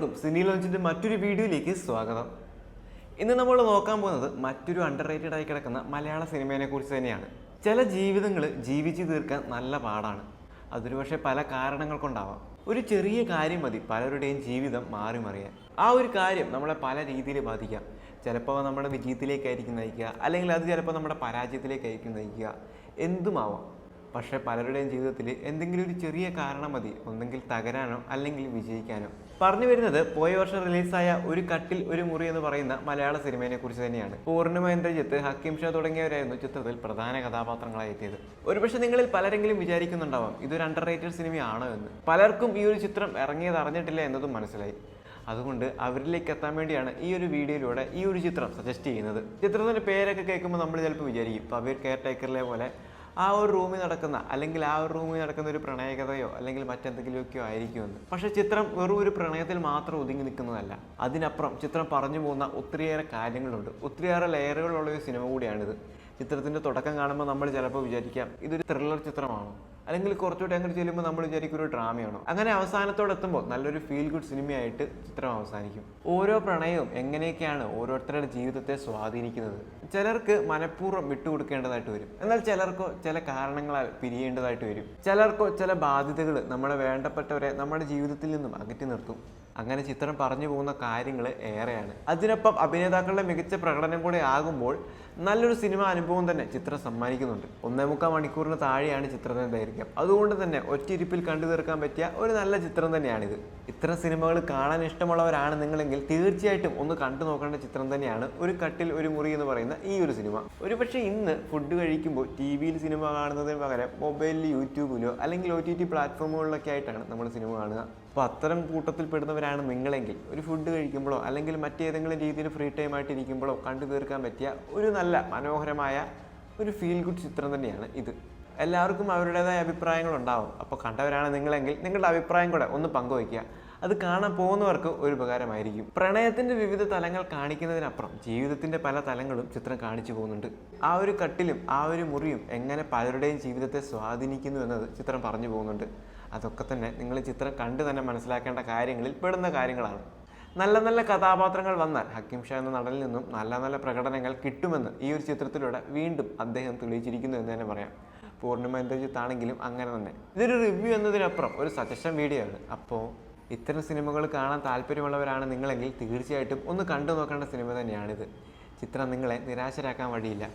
ഏവർക്കും സിനി ലോഞ്ചിന്റെ മറ്റൊരു വീഡിയോയിലേക്ക് സ്വാഗതം. ഇന്ന് നമ്മൾ നോക്കാൻ പോകുന്നത് മറ്റൊരു അണ്ടർറേറ്റഡ് ആയി കിടക്കുന്ന മലയാള സിനിമയെ കുറിച്ച് തന്നെയാണ്. ചില ജീവിതങ്ങൾ ജീവിച്ചു തീർക്കാൻ നല്ല പാടാണ്. അതൊരു പക്ഷേ പല കാരണങ്ങൾ കൊണ്ടാവാം. ഒരു ചെറിയ കാര്യം മതി പലരുടെയും ജീവിതം മാറി മറിയാൻ. ആ ഒരു കാര്യം നമ്മളെ പല രീതിയിൽ ബാധിക്കാം. ചിലപ്പോൾ നമ്മുടെ വിജയത്തിലേക്കായിരിക്കും നയിക്കുക, അല്ലെങ്കിൽ അത് ചിലപ്പോൾ നമ്മുടെ പരാജയത്തിലേക്കായിരിക്കും നയിക്കുക. എന്തുമാവാം. പക്ഷേ പലരുടെയും ജീവിതത്തിൽ എന്തെങ്കിലും ഒരു ചെറിയ കാരണം മതി ഒന്നെങ്കിൽ തകരാനോ അല്ലെങ്കിൽ വിജയിക്കാനോ. പറഞ്ഞു വരുന്നത് പോയ വർഷം റിലീസായ ഒരു കട്ടിൽ ഒരു മുറി എന്ന് പറയുന്ന മലയാള സിനിമയെ കുറിച്ച് തന്നെയാണ്. പൂർണിമ ഇന്ദ്രജിത്ത്, ഹക്കീം ഷാ തുടങ്ങിയവരായിരുന്നു ചിത്രത്തിൽ പ്രധാന കഥാപാത്രങ്ങളായി എത്തിയത്. ഒരുപക്ഷെ നിങ്ങളിൽ പലരെങ്കിലും വിചാരിക്കുന്നുണ്ടാവാം ഇതൊരു അണ്ടർറേറ്റഡ് സിനിമയാണോ എന്ന്. പലർക്കും ഈ ഒരു ചിത്രം ഇറങ്ങിയത് അറിഞ്ഞിട്ടില്ല എന്നതും മനസ്സിലായി. അതുകൊണ്ട് അവരിലേക്ക് എത്താൻ വേണ്ടിയാണ് ഈ ഒരു വീഡിയോയിലൂടെ ഈ ഒരു ചിത്രം സജസ്റ്റ് ചെയ്യുന്നത്. ചിത്രത്തിൻ്റെ പേരൊക്കെ കേൾക്കുമ്പോൾ നമ്മൾ ചിലപ്പോൾ വിചാരിക്കും പവീർ കെയർ ടേക്കറിലെ പോലെ ആ ഒരു റൂമിൽ നടക്കുന്ന ഒരു പ്രണയകഥയോ അല്ലെങ്കിൽ മറ്റെന്തെങ്കിലുമൊക്കെയോ ആയിരിക്കുമെന്ന്. പക്ഷേ ചിത്രം വെറും ഒരു പ്രണയത്തിൽ മാത്രം ഒതുങ്ങി നിൽക്കുന്നതല്ല. അതിനപ്പുറം ചിത്രം പറഞ്ഞു പോകുന്ന ഒത്തിരിയേറെ കാര്യങ്ങളുണ്ട്. ഒത്തിരിയേറെ ലെയറുകളുള്ള ഒരു സിനിമ കൂടിയാണിത്. ചിത്രത്തിൻ്റെ തുടക്കം കാണുമ്പോൾ നമ്മൾ ചിലപ്പോൾ വിചാരിക്കാം ഇതൊരു ത്രില്ലർ ചിത്രമാണോ, അല്ലെങ്കിൽ കുറച്ചുകൂടി അങ്ങോട്ട് ചെല്ലുമ്പോൾ നമ്മൾ വിചാരിക്കും ഒരു ഡ്രാമയാണോ. അങ്ങനെ അവസാനത്തോടെ എത്തുമ്പോൾ നല്ലൊരു ഫീൽ ഗുഡ് സിനിമയായിട്ട് ചിത്രം അവസാനിക്കും. ഓരോ പ്രണയവും എങ്ങനെയൊക്കെയാണ് ഓരോരുത്തരുടെ ജീവിതത്തെ സ്വാധീനിക്കുന്നത്. ചിലർക്ക് മനഃപൂർവ്വം വിട്ടുകൊടുക്കേണ്ടതായിട്ട് വരും, എന്നാൽ ചിലർക്കോ ചില കാരണങ്ങളാൽ പിരിയേണ്ടതായിട്ട് വരും. ചിലർക്കോ ചില ബാധ്യതകൾ നമ്മളെ വേണ്ടപ്പെട്ടവരെ നമ്മുടെ ജീവിതത്തിൽ നിന്നും അകറ്റി നിർത്തും. അങ്ങനെ ചിത്രം പറഞ്ഞു പോകുന്ന കാര്യങ്ങൾ ഏറെയാണ്. അതിനൊപ്പം അഭിനേതാക്കളുടെ മികച്ച പ്രകടനം കൂടെ ആകുമ്പോൾ നല്ലൊരു സിനിമ അനുഭവം തന്നെ ചിത്രം സമ്മാനിക്കുന്നുണ്ട്. 1.25 മണിക്കൂറിന് താഴെയാണ് ചിത്രത്തിന്റെ ദൈർഘ്യം. അതുകൊണ്ട് തന്നെ ഒറ്റയിരിപ്പിൽ കണ്ടു തീർക്കാൻ പറ്റിയ ഒരു നല്ല ചിത്രം തന്നെയാണിത്. ഇത്തരം സിനിമകൾ കാണാൻ ഇഷ്ടമുള്ളവരാണ് നിങ്ങളെങ്കിൽ തീർച്ചയായിട്ടും ഒന്ന് കണ്ടു നോക്കേണ്ട ചിത്രം തന്നെയാണ് ഒരു കട്ടിൽ ഒരു മുറി എന്ന് പറയുന്ന ഈ ഒരു സിനിമ. ഒരുപക്ഷെ ഇന്ന് ഫുഡ് കഴിക്കുമ്പോൾ TV-യിൽ സിനിമ കാണുന്നതിന് പകരം മൊബൈലിൽ, യൂട്യൂബിലോ അല്ലെങ്കിൽ OTT പ്ലാറ്റ്ഫോമുകളിലൊക്കെ ആയിട്ടാണ് നമ്മൾ സിനിമ കാണുക. അപ്പോൾ അത്തരം കൂട്ടത്തിൽ പെടുന്നവരാണ് നിങ്ങളെങ്കിൽ ഒരു ഫുഡ് കഴിക്കുമ്പോഴോ അല്ലെങ്കിൽ മറ്റേതെങ്കിലും രീതിയിൽ ഫ്രീ ടൈം ആയിട്ട് ഇരിക്കുമ്പോഴോ കണ്ടു തീർക്കാൻ പറ്റിയ ഒരു നല്ല മനോഹരമായ ഒരു ഫീൽ ഗുഡ് ചിത്രം തന്നെയാണ് ഇത്. എല്ലാവർക്കും അവരുടേതായ അഭിപ്രായങ്ങളുണ്ടാവും. അപ്പോൾ കണ്ടവരാണ് നിങ്ങളെങ്കിൽ നിങ്ങളുടെ അഭിപ്രായം കൂടെ ഒന്ന് പങ്കുവയ്ക്കുക. അത് കാണാൻ പോകുന്നവർക്ക് ഒരു ഉപകാരമായിരിക്കും. പ്രണയത്തിൻ്റെ വിവിധ തലങ്ങൾ കാണിക്കുന്നതിനപ്പുറം ജീവിതത്തിൻ്റെ പല തലങ്ങളും ചിത്രം കാണിച്ചു പോകുന്നുണ്ട്. ആ ഒരു കട്ടിലും ആ ഒരു മുറിയും എങ്ങനെ പലരുടെയും ജീവിതത്തെ സ്വാധീനിക്കുന്നു എന്നത് ചിത്രം പറഞ്ഞു പോകുന്നുണ്ട്. അതൊക്കെ തന്നെ നിങ്ങൾ ചിത്രം കണ്ടു തന്നെ മനസ്സിലാക്കേണ്ട കാര്യങ്ങളിൽ പെടുന്ന കാര്യങ്ങളാണ്. നല്ല നല്ല കഥാപാത്രങ്ങൾ വന്നാൽ ഹക്കീം ഷാ എന്ന നടനിൽ നിന്നും നല്ല നല്ല പ്രകടനങ്ങൾ കിട്ടുമെന്ന് ഈ ഒരു ചിത്രത്തിലൂടെ വീണ്ടും അദ്ദേഹം തെളിയിച്ചിരിക്കുന്നു എന്ന് തന്നെ പറയാം. പൂർണിമ ഇന്ദ്രജിത്ത് ആണെങ്കിലും അങ്ങനെ തന്നെ. ഇതൊരു റിവ്യൂ എന്നതിനപ്പുറം ഒരു സജഷൻ വീഡിയോ ആണ്. അപ്പോൾ ഇത്തരം സിനിമകൾ കാണാൻ താല്പര്യമുള്ളവരാണ് നിങ്ങളെങ്കിൽ തീർച്ചയായിട്ടും ഒന്ന് കണ്ടു നോക്കേണ്ട സിനിമ തന്നെയാണിത്. ചിത്രം നിങ്ങളെ നിരാശരാക്കാൻ വഴിയില്ല.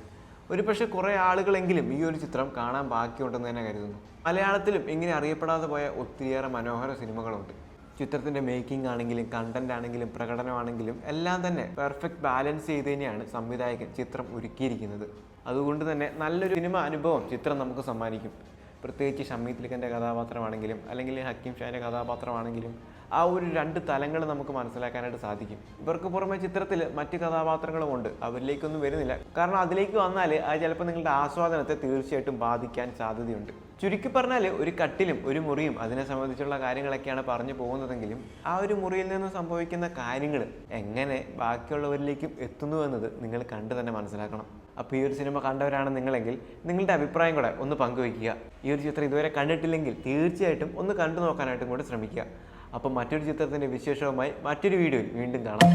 ഒരുപക്ഷെ കുറേ ആളുകളെങ്കിലും ഈ ഒരു ചിത്രം കാണാൻ ബാക്കിയുണ്ടെന്ന് തന്നെ കരുതുന്നു. മലയാളത്തിലും ഇങ്ങനെ അറിയപ്പെടാതെ പോയ ഒത്തിരിയേറെ മനോഹര സിനിമകളുണ്ട്. ചിത്രത്തിൻ്റെ മേക്കിംഗ് ആണെങ്കിലും കണ്ടന്റ് ആണെങ്കിലും പ്രകടനമാണെങ്കിലും എല്ലാം തന്നെ പെർഫെക്റ്റ് ബാലൻസ് ചെയ്ത് തന്നെയാണ് സംവിധായകൻ ചിത്രം ഒരുക്കിയിരിക്കുന്നത്. അതുകൊണ്ട് തന്നെ നല്ലൊരു സിനിമ അനുഭവം ചിത്രം നമുക്ക് സമ്മാനിക്കും. പ്രത്യേകിച്ച് ഷമീ തിലകൻ്റെ കഥാപാത്രമാണെങ്കിലും അല്ലെങ്കിൽ ഹക്കീം ഷാൻ്റെ കഥാപാത്രമാണെങ്കിലും ആ ഒരു രണ്ട് തലങ്ങൾ നമുക്ക് മനസ്സിലാക്കാനായിട്ട് സാധിക്കും. ഇവർക്ക് പുറമെ ചിത്രത്തിൽ മറ്റ് കഥാപാത്രങ്ങളും ഉണ്ട്. അവരിലേക്കൊന്നും വരുന്നില്ല, കാരണം അതിലേക്ക് വന്നാൽ അത് ചിലപ്പോൾ നിങ്ങളുടെ ആസ്വാദനത്തെ തീർച്ചയായിട്ടും ബാധിക്കാൻ സാധ്യതയുണ്ട്. ചുരുക്കി പറഞ്ഞാൽ ഒരു കട്ടിലും ഒരു മുറിയും അതിനെ സംബന്ധിച്ചുള്ള കാര്യങ്ങളൊക്കെയാണ് പറഞ്ഞു പോകുന്നതെങ്കിലും ആ ഒരു മുറിയിൽ നിന്ന് സംഭവിക്കുന്ന കാര്യങ്ങൾ എങ്ങനെ ബാക്കിയുള്ളവരിലേക്കും എത്തുന്നു എന്നത് നിങ്ങൾ കണ്ടു തന്നെ മനസ്സിലാക്കണം. അപ്പോൾ ഈ ഒരു സിനിമ കണ്ടവരാണ് നിങ്ങളെങ്കിൽ നിങ്ങളുടെ അഭിപ്രായം കൂടെ ഒന്ന് പങ്കുവയ്ക്കുക. ഈ ഒരു ചിത്രം ഇതുവരെ കണ്ടിട്ടില്ലെങ്കിൽ തീർച്ചയായിട്ടും ഒന്ന് കണ്ടു നോക്കാനായിട്ടും കൂടെ ശ്രമിക്കുക. അപ്പം മറ്റൊരു ചിത്രത്തിൻ്റെ വിശേഷവുമായി മറ്റൊരു വീഡിയോയിൽ വീണ്ടും കാണാം.